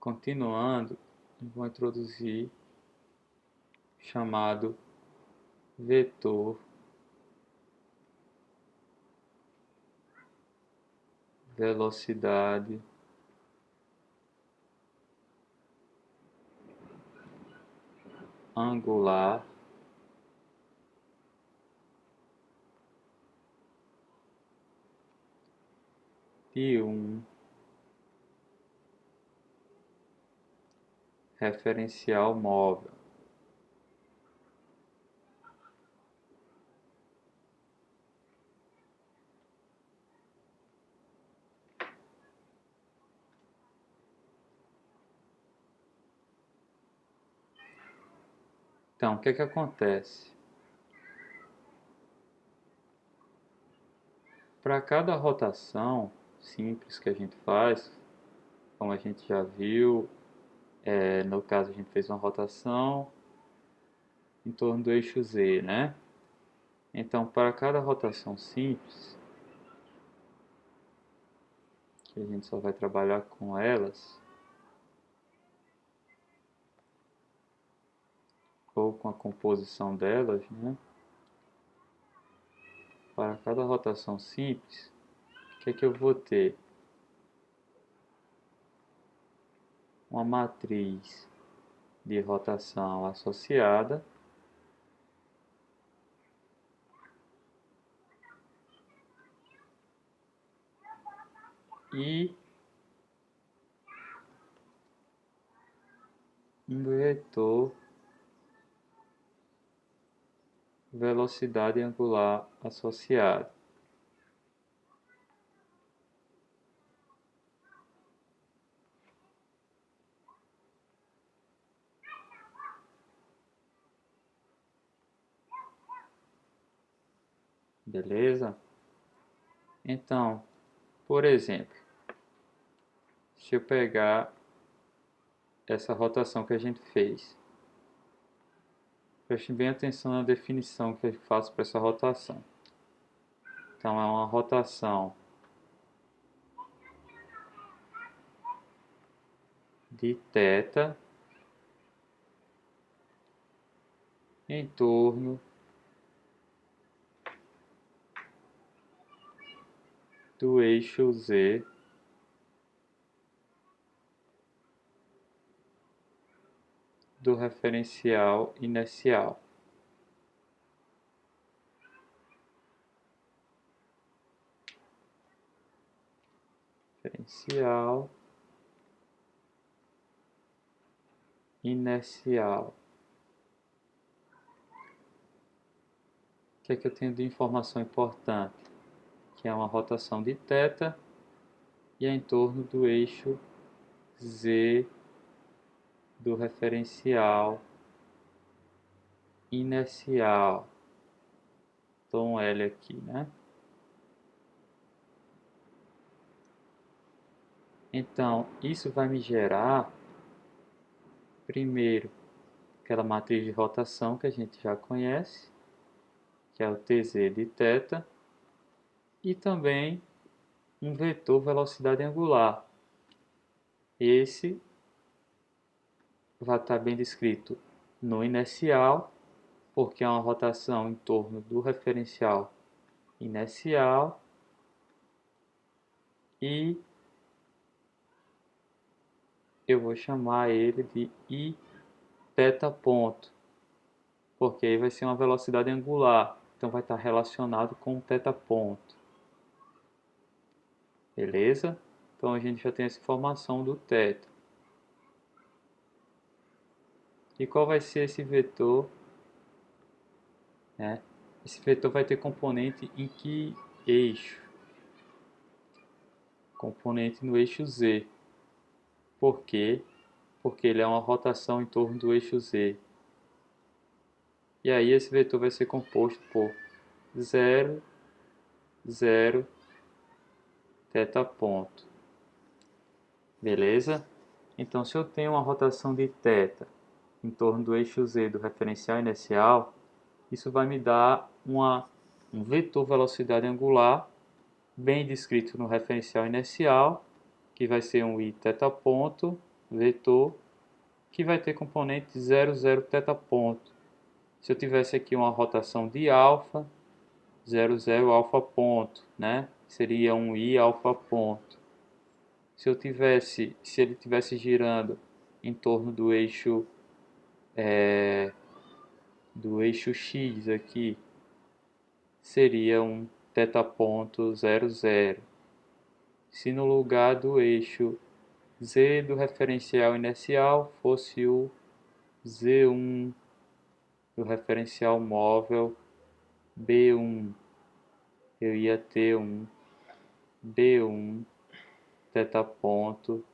Continuando, vou introduzir o chamado vetor velocidade angular de um referencial móvel. Então, o que que acontece? Para cada rotação simples que a gente faz, como a gente já viu, no caso a gente fez uma rotação em torno do eixo Z, né? Então, para cada rotação simples, que a gente só vai trabalhar com elas, ou com a composição delas, né? Para cada rotação simples, o que é que eu vou ter? Uma matriz de rotação associada e um vetor velocidade angular associado. Beleza? Então, por exemplo, se eu pegar essa rotação que a gente fez, preste bem atenção na definição que eu faço para essa rotação. Então, é uma rotação de θ em torno do eixo Z do referencial inercial. Referencial inercial. O que é que eu tenho de informação importante? Que é uma rotação de θ e é em torno do eixo Z do referencial inercial. Tom L aqui, né? Então, isso vai me gerar, primeiro, aquela matriz de rotação que a gente já conhece, que é o Tz de θ, e também um vetor velocidade angular. Esse vai estar bem descrito no inercial, porque é uma rotação em torno do referencial inercial, e eu vou chamar ele de I θ ponto, porque aí vai ser uma velocidade angular, então vai estar relacionado com o θ ponto. Beleza? Então a gente já tem essa informação do θ. E qual vai ser esse vetor? Né? Esse vetor vai ter componente em que eixo? Componente no eixo Z. Por quê? Porque ele é uma rotação em torno do eixo Z. E aí esse vetor vai ser composto por 0, 0, θ ponto. Beleza? Então, se eu tenho uma rotação de θ em torno do eixo Z do referencial inercial, isso vai me dar um vetor velocidade angular bem descrito no referencial inercial, que vai ser um I θ ponto vetor que vai ter componente 0, 0 θ ponto. Se eu tivesse aqui uma rotação de alfa, 0, 0 alfa ponto, né? Seria um i alfa ponto. Se ele tivesse girando em torno do eixo x aqui, seria um θ ponto 0, 0. Se no lugar do eixo z do referencial inercial fosse o z1 do referencial móvel b1, eu ia ter um b1 θ ponto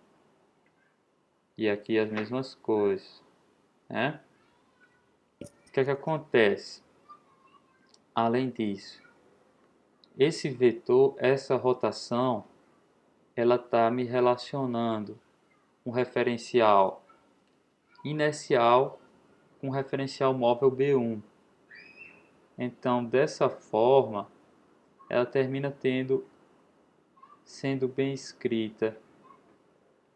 e aqui as mesmas coisas, né? O que é que acontece? Além disso, esse vetor, essa rotação, ela está me relacionando um referencial inercial com referencial móvel B1. Então, dessa forma, ela termina sendo bem escrita,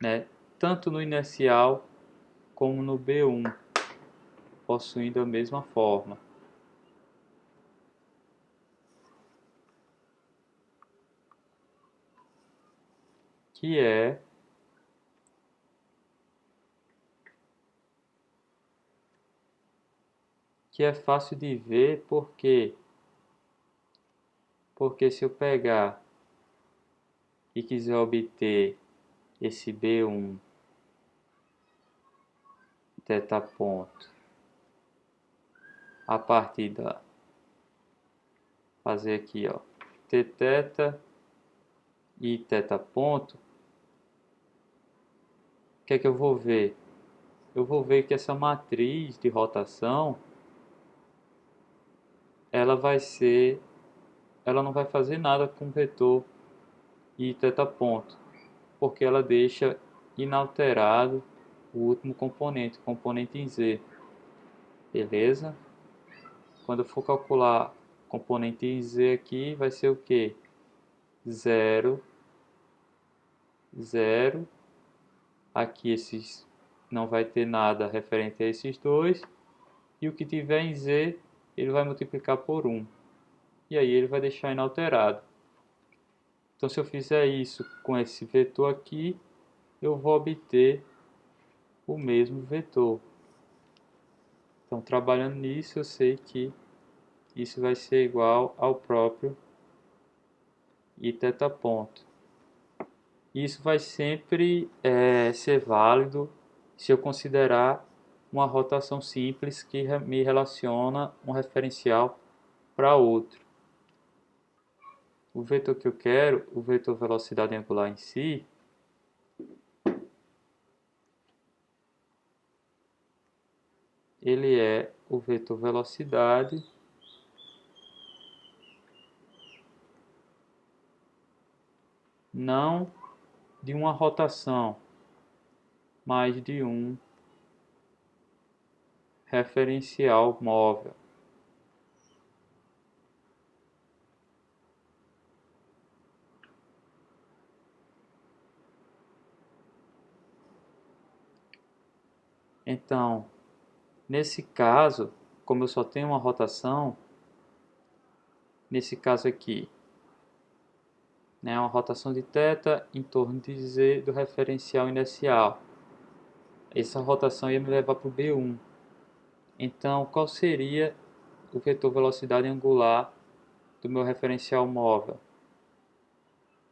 né? Tanto no inercial como no B1, possuindo a mesma forma. Que é fácil de ver porque se eu pegar e quiser obter esse B1 θ ponto a partir fazer aqui, ó, Tθ e θ ponto, o que é que eu vou ver? Eu vou ver que essa matriz de rotação ela não vai fazer nada com o vetor e θ ponto, porque ela deixa inalterado o último componente, o componente em z. Beleza? Quando eu for calcular componente em z aqui, vai ser o que? 0, 0. Aqui não vai ter nada referente a esses dois. E o que tiver em z, ele vai multiplicar por 1. E aí ele vai deixar inalterado. Então, se eu fizer isso com esse vetor aqui, eu vou obter o mesmo vetor. Então, trabalhando nisso, eu sei que isso vai ser igual ao próprio θ ponto. Isso vai sempre ser válido se eu considerar uma rotação simples que me relaciona um referencial para outro. O vetor que eu quero, o vetor velocidade angular em si, ele é o vetor velocidade não de uma rotação, mas de um referencial móvel. Então, nesse caso, como eu só tenho uma rotação, nesse caso aqui, né, uma rotação de θ em torno de z do referencial inercial. Essa rotação ia me levar para o B1. Então, qual seria o vetor velocidade angular do meu referencial móvel?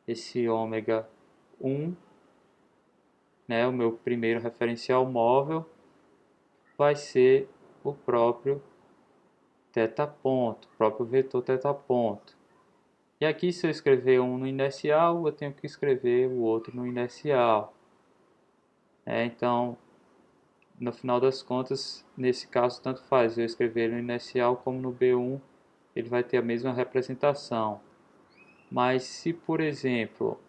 Esse ômega 1, né, o meu primeiro referencial móvel, vai ser o próprio θ ponto, o próprio vetor θ ponto. E aqui, se eu escrever um no inercial, eu tenho que escrever o outro no inercial. Então, no final das contas, nesse caso, tanto faz eu escrever no inercial como no B1, ele vai ter a mesma representação. Mas se, por exemplo,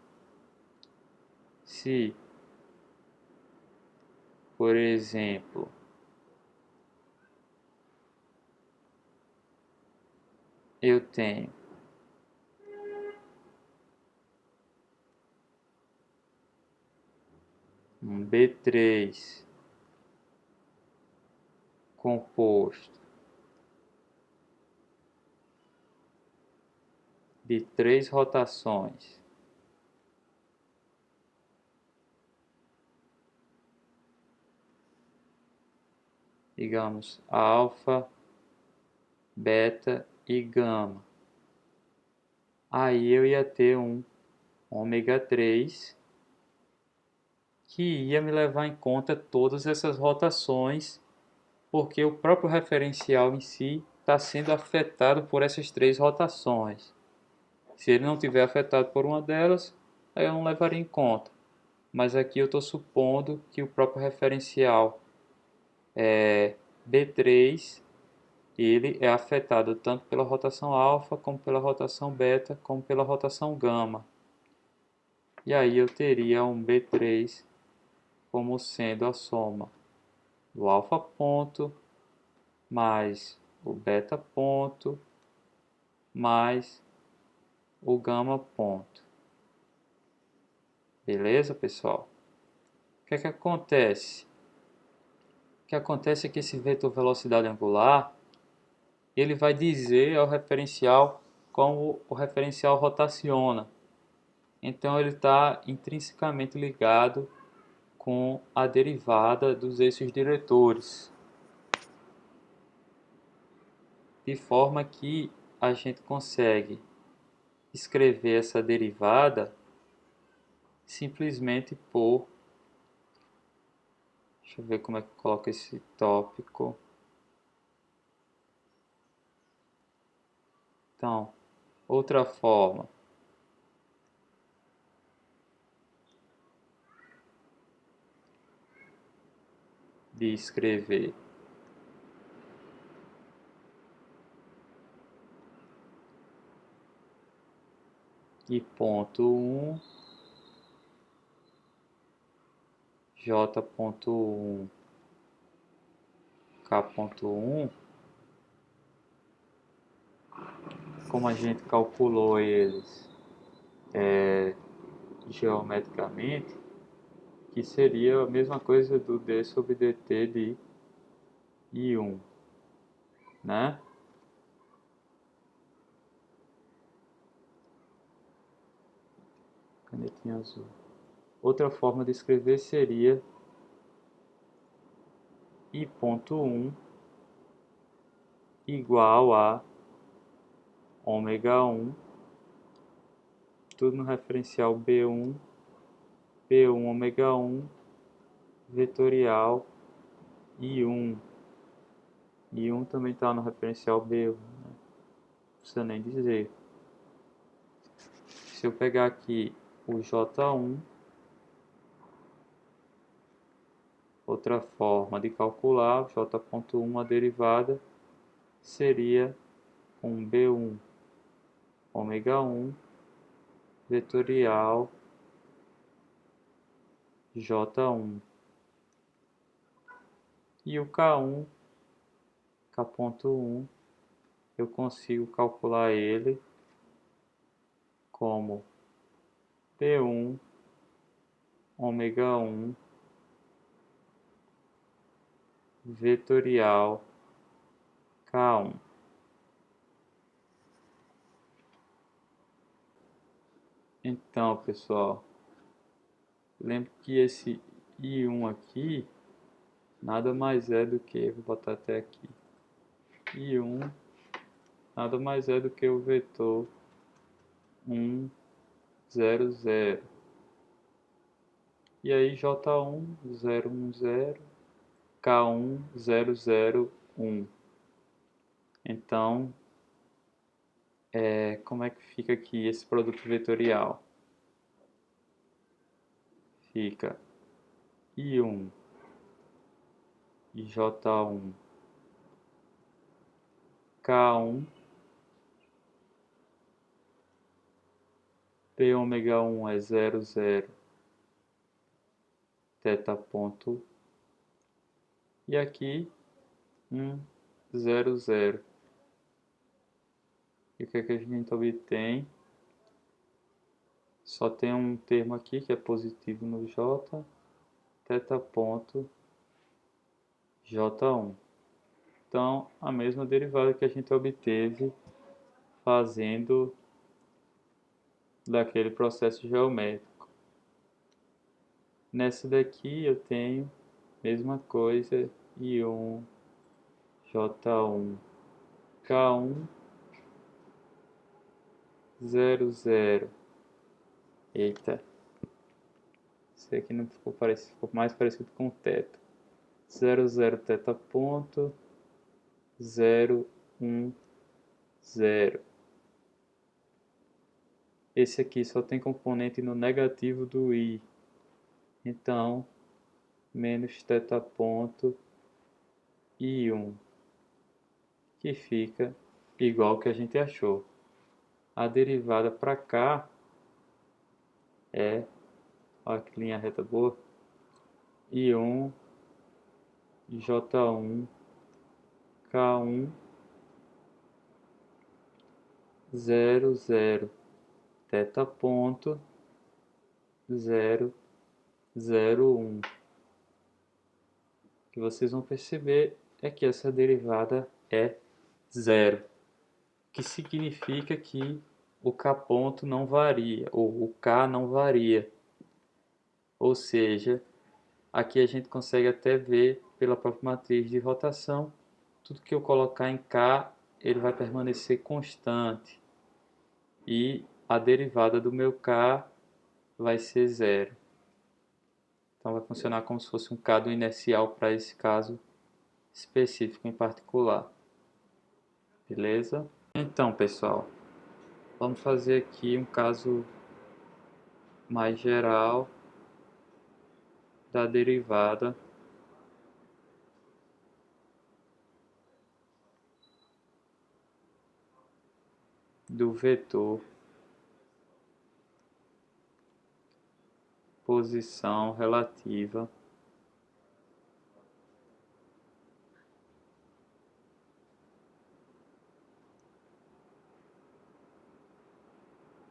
se, por exemplo, eu tenho um B3 composto de 3 rotações, digamos alfa, beta e gama, aí eu ia ter um ômega 3 que ia me levar em conta todas essas rotações, porque o próprio referencial em si está sendo afetado por essas 3 rotações. Se ele não tiver afetado por uma delas, aí eu não levaria em conta. Mas aqui eu estou supondo que o próprio referencial B3 ele é afetado tanto pela rotação alfa, como pela rotação beta, como pela rotação gama. E aí eu teria um B3 como sendo a soma do alfa ponto mais o beta ponto mais o gama ponto. Beleza, pessoal? O que é que acontece? O que acontece é que esse vetor velocidade angular ele vai dizer ao referencial como o referencial rotaciona. Então ele está intrinsecamente ligado com a derivada dos eixos diretores, de forma que a gente consegue escrever essa derivada simplesmente por, deixa eu ver como é que eu coloco esse tópico. Então, outra forma de escrever I ponto 1, J ponto 1, K ponto 1, como a gente calculou eles geometricamente, que seria a mesma coisa do d sobre dt de I1, né? Canetinha azul. Outra forma de escrever seria I ponto 1 igual a ômega 1, tudo no referencial B1, P1 ômega 1, vetorial I1. I1 também está no referencial B1, né? Não precisa nem dizer. Se eu pegar aqui o J1, outra forma de calcular, J.1, a derivada, seria um B1 ômega 1 vetorial J1. E o K1, K.1, eu consigo calcular ele como P1 ômega 1 vetorial K1. Então, pessoal, lembre que esse I1 aqui nada mais é do que, vou botar até aqui, I1 nada mais é do que o vetor 1, 0, 0. E aí J1, 0, 1, 0, K1, 0, 0, 1. Então, como é que fica aqui esse produto vetorial? Fica I1 e J1, K1, P ômega 1 é 0, 0, θ ponto, e aqui 1, 0, 0. E o que é que a gente obtém? Só tem um termo aqui que é positivo no J, θ ponto J1. Então, a mesma derivada que a gente obteve fazendo daquele processo geométrico. Nessa daqui eu tenho mesma coisa, I1, J1, K1, 0, 0. Eita, isso aqui não ficou parecido, ficou mais parecido com θ. 0, 0, θ ponto, 0, 1, 0. Esse aqui só tem componente no negativo do I. Então, menos θ ponto I1, que fica igual que a gente achou. A derivada para cá é, olha que linha reta boa, I1, J1, K1, 0, 0, θ ponto, 0, 0, 1. O que vocês vão perceber é que essa derivada é zero, que significa que o K ponto não varia, ou o K não varia. Ou seja, aqui a gente consegue até ver pela própria matriz de rotação, tudo que eu colocar em K, ele vai permanecer constante. E a derivada do meu K vai ser zero. Então vai funcionar como se fosse um K do inercial para esse caso específico em particular. Beleza? Então, pessoal, vamos fazer aqui um caso mais geral da derivada do vetor posição relativa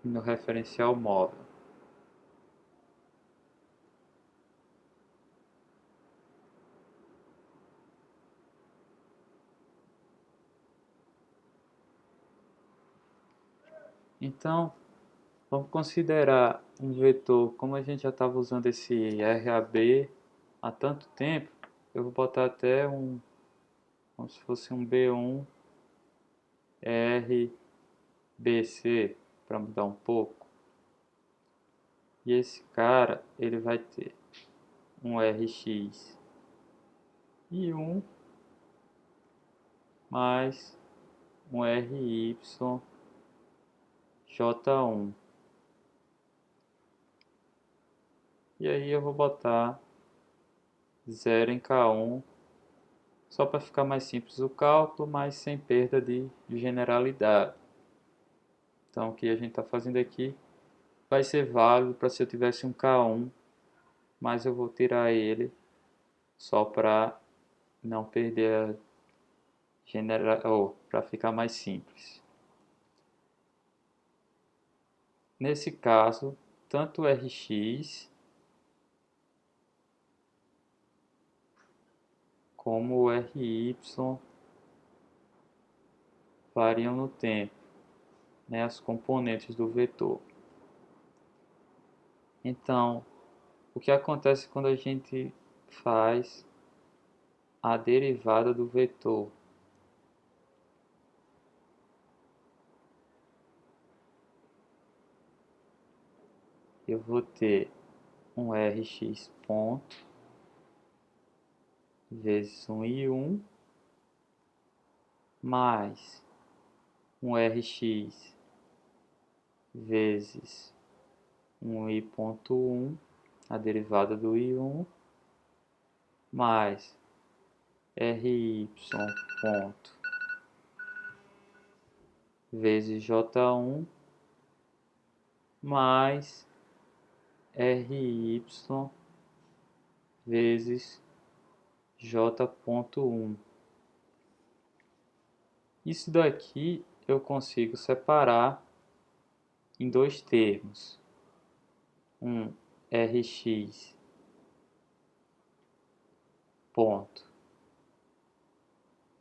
no referencial móvel. Então, vamos considerar um vetor, como a gente já estava usando esse RAB há tanto tempo, eu vou botar até como se fosse um B1 RBC, para mudar um pouco. E esse cara, ele vai ter um Rx e um mais um RY J1. E aí eu vou botar 0 em K1, só para ficar mais simples o cálculo, mas sem perda de generalidade. Então o que a gente está fazendo aqui vai ser válido para se eu tivesse um K1, mas eu vou tirar ele só para não perder a para ficar mais simples. Nesse caso, tanto o Rx como o Ry variam no tempo, né, as componentes do vetor. Então, o que acontece quando a gente faz a derivada do vetor? Eu vou ter um Rx ponto vezes um I1 mais um Rx vezes um I.1, a derivada do I1, mais Ry ponto vezes J1 mais Ry vezes J.1. Isso daqui eu consigo separar em dois termos. Um Rx ponto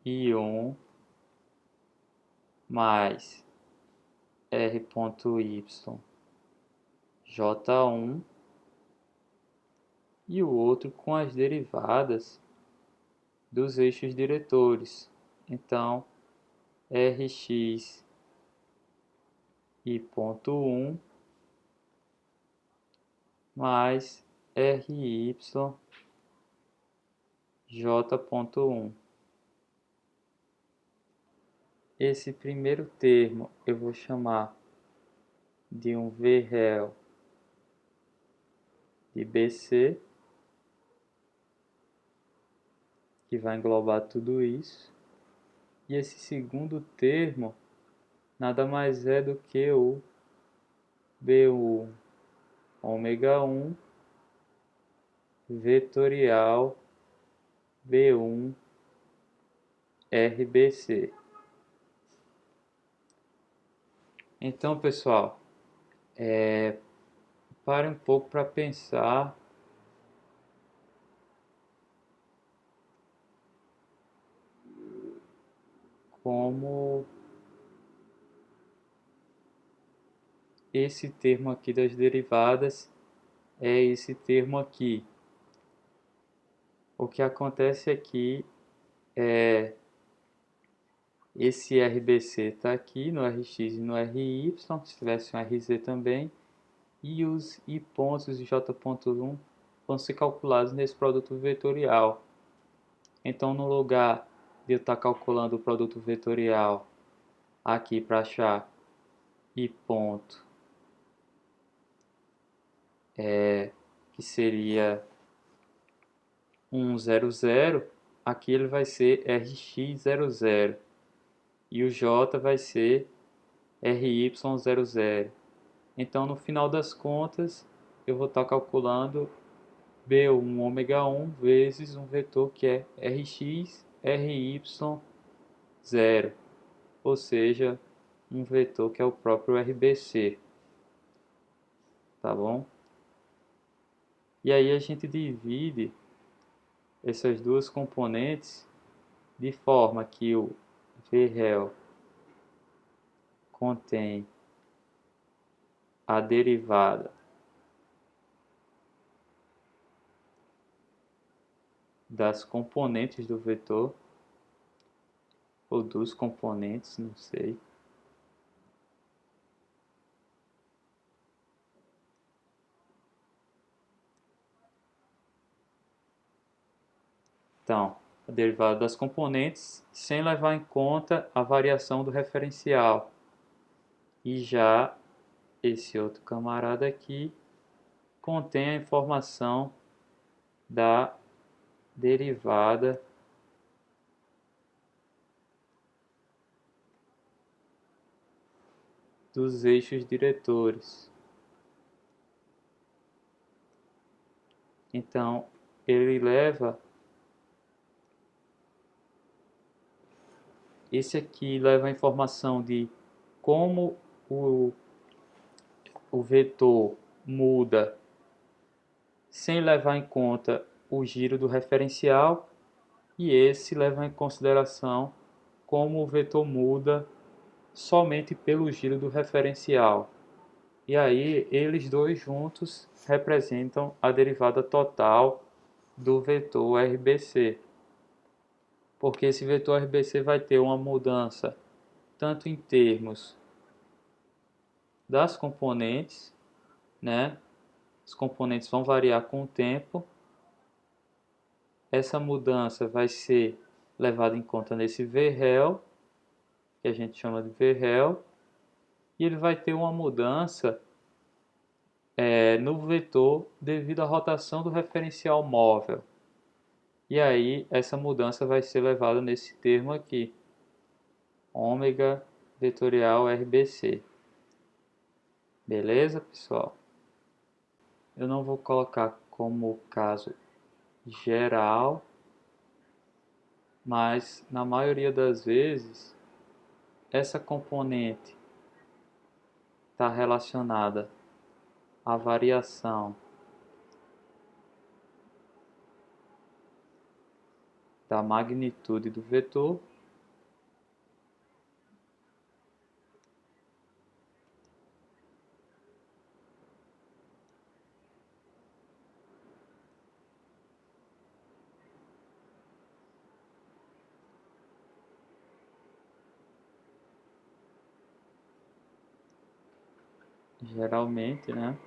I1 mais R ponto Y J1 e o outro com as derivadas dos eixos diretores. Então, Rx I ponto 1 mais Ry J ponto 1. Esse primeiro termo eu vou chamar de um V-réu de BC, que vai englobar tudo isso. E esse segundo termo nada mais é do que o B1 ômega 1 vetorial B1 RBC. Então, pessoal, pare um pouco para pensar como esse termo aqui das derivadas é esse termo aqui. O que acontece aqui é esse RBC está aqui no Rx e no Ry, se tivesse um RZ também, e os I pontos e J.1 vão ser calculados nesse produto vetorial. Então, no lugar de eu estar calculando o produto vetorial aqui para achar I ponto, que seria 100, aqui ele vai ser Rx00 e o J vai ser Ry00. Então, no final das contas, eu vou estar calculando B1 ômega 1 vezes um vetor que é Rx, Ry0, ou seja, um vetor que é o próprio RBC, tá bom? E aí a gente divide essas duas componentes de forma que o V-réu contém a derivada das componentes do vetor, ou dos componentes, não sei. Então, a derivada das componentes sem levar em conta a variação do referencial. E já esse outro camarada aqui contém a informação da derivada dos eixos diretores. Então, ele leva esse aqui leva a informação de como o vetor muda sem levar em conta o giro do referencial, e esse leva em consideração como o vetor muda somente pelo giro do referencial. E aí, eles dois juntos representam a derivada total do vetor RBC. Porque esse vetor RBC vai ter uma mudança tanto em termos das componentes, né? Os componentes vão variar com o tempo. Essa mudança vai ser levada em conta nesse V-réu, que a gente chama de V-réu, e ele vai ter uma mudança no vetor devido à rotação do referencial móvel. E aí essa mudança vai ser levada nesse termo aqui, ômega vetorial RBC. Beleza, pessoal? Eu não vou colocar como caso geral, mas na maioria das vezes essa componente está relacionada à variação da magnitude do vetor geralmente, né?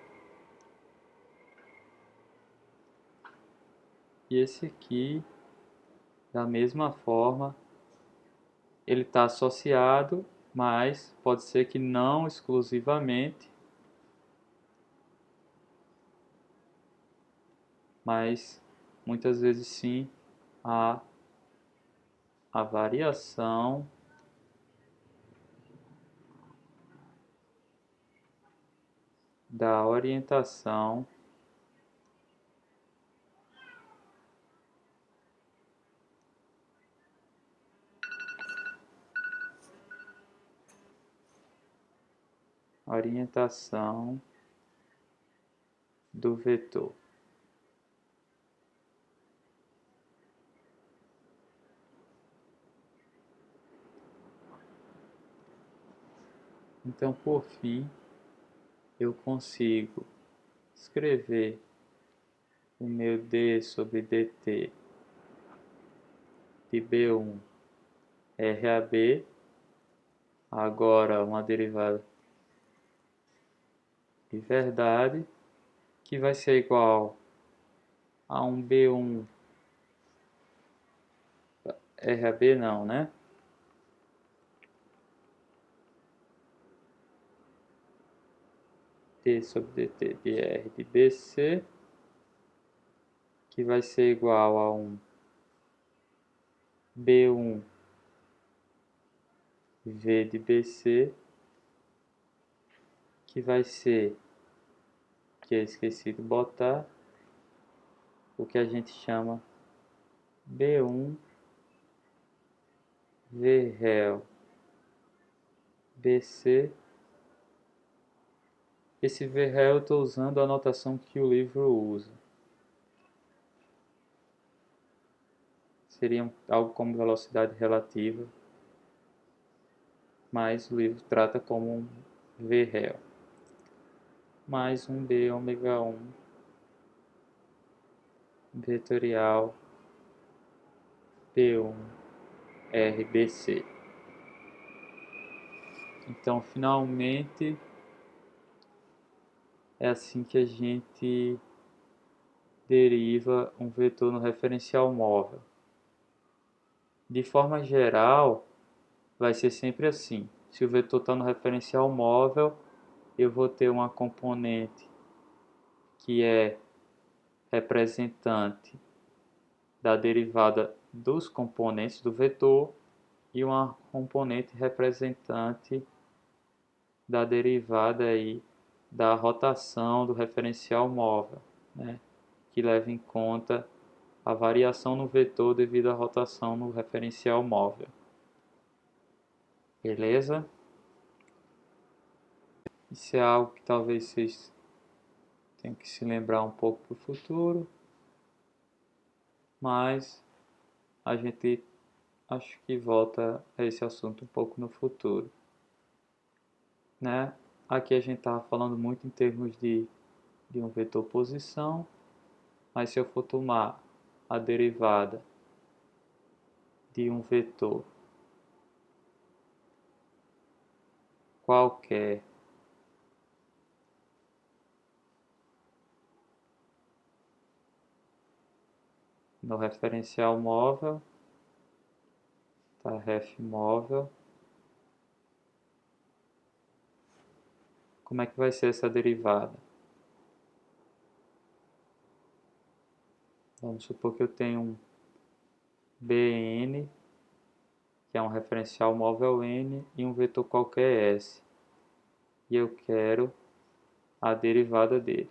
E esse aqui, da mesma forma, ele está associado, mas pode ser que não exclusivamente, mas muitas vezes sim, a variação da orientação do vetor. Então, por fim, eu consigo escrever o meu d sobre dt de B1 RAB, agora uma derivada de verdade, que vai ser igual a um B1 RAB não, né? D sobre dt de R de BC, que vai ser igual a um B1 V de BC, que vai ser, que eu esqueci de botar, o que a gente chama B1 V réu BC. Esse V réu eu estou usando a notação que o livro usa. Seria algo como velocidade relativa, mas o livro trata como um V réu. Mais um B ômega 1 vetorial P1 RBC. Então, finalmente, é assim que a gente deriva um vetor no referencial móvel. De forma geral, vai ser sempre assim. Se o vetor está no referencial móvel, eu vou ter uma componente que é representante da derivada dos componentes do vetor e uma componente representante da derivada aí da rotação do referencial móvel, né? Que leva em conta a variação no vetor devido à rotação no referencial móvel. Beleza? Isso é algo que talvez vocês tenham que se lembrar um pouco para o futuro, mas a gente acho que volta a esse assunto um pouco no futuro, né? Aqui a gente estava falando muito em termos de um vetor posição, mas se eu for tomar a derivada de um vetor qualquer no referencial móvel, tá? Ref móvel. Como é que vai ser essa derivada? Vamos supor que eu tenho um Bn, que é um referencial móvel n, e um vetor qualquer S. E eu quero a derivada dele.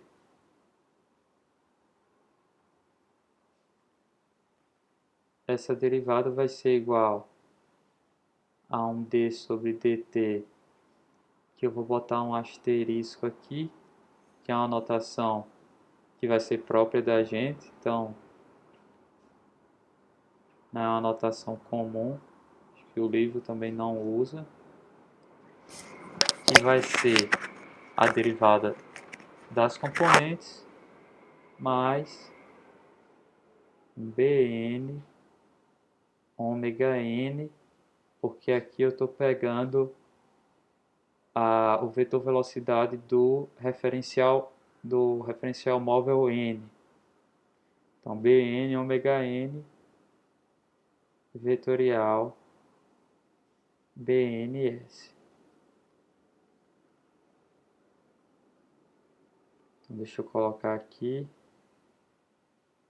Essa derivada vai ser igual a um d sobre dt, que eu vou botar um asterisco aqui, que é uma notação que vai ser própria da gente. Então, não é uma notação comum, acho que o livro também não usa, que vai ser a derivada das componentes mais Bn ômega n, porque aqui eu estou pegando o vetor velocidade do referencial móvel n. Então, Bn ômega n vetorial Bns. Então, deixa eu colocar aqui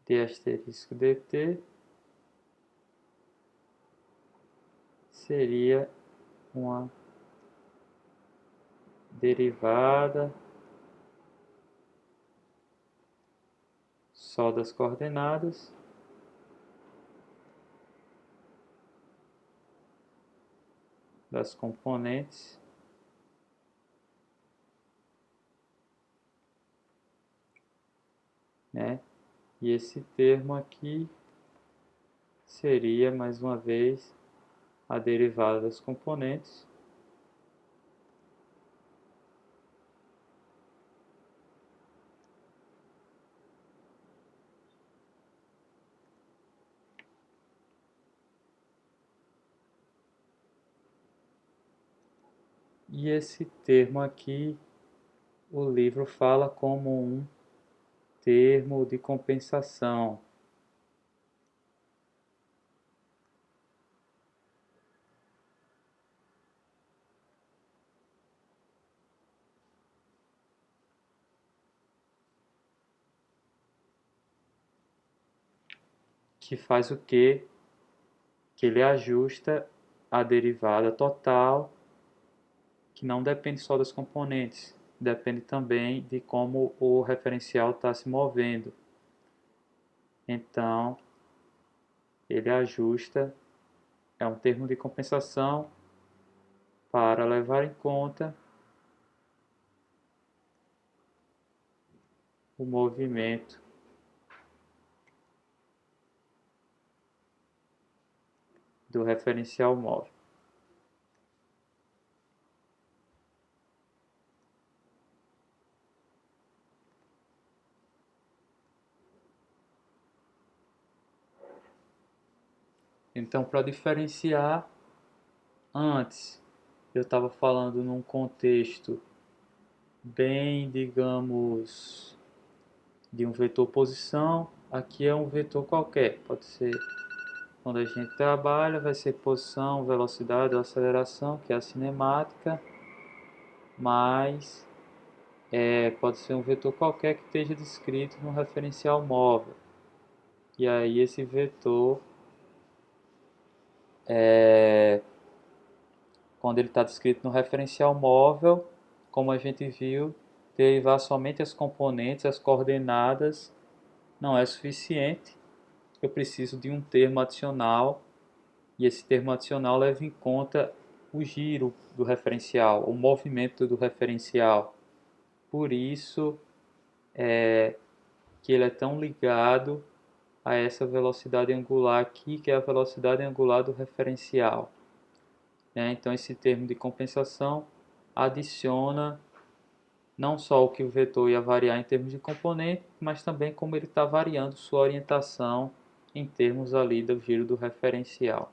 d asterisco dt seria uma derivada só das coordenadas das componentes né? E esse termo aqui seria, mais uma vez, a derivada das componentes e esse termo aqui o livro fala como um termo de compensação. Que faz o quê? Que ele ajusta a derivada total, que não depende só das componentes, depende também de como o referencial está se movendo. Então, ele ajusta, é um termo de compensação para levar em conta o movimento do referencial móvel. Então, para diferenciar, antes eu estava falando num contexto bem, digamos, de um vetor posição, aqui é um vetor qualquer, pode ser, quando a gente trabalha, vai ser posição, velocidade ou aceleração, que é a cinemática, mas pode ser um vetor qualquer que esteja descrito no referencial móvel. E aí esse vetor, quando ele está descrito no referencial móvel, como a gente viu, derivar somente as componentes, as coordenadas, não é suficiente. Eu preciso de um termo adicional, e esse termo adicional leva em conta o giro do referencial, o movimento do referencial. Por isso que ele é tão ligado a essa velocidade angular aqui, que é a velocidade angular do referencial. Então esse termo de compensação adiciona não só o que o vetor ia variar em termos de componente, mas também como ele está variando sua orientação em termos ali do giro do referencial.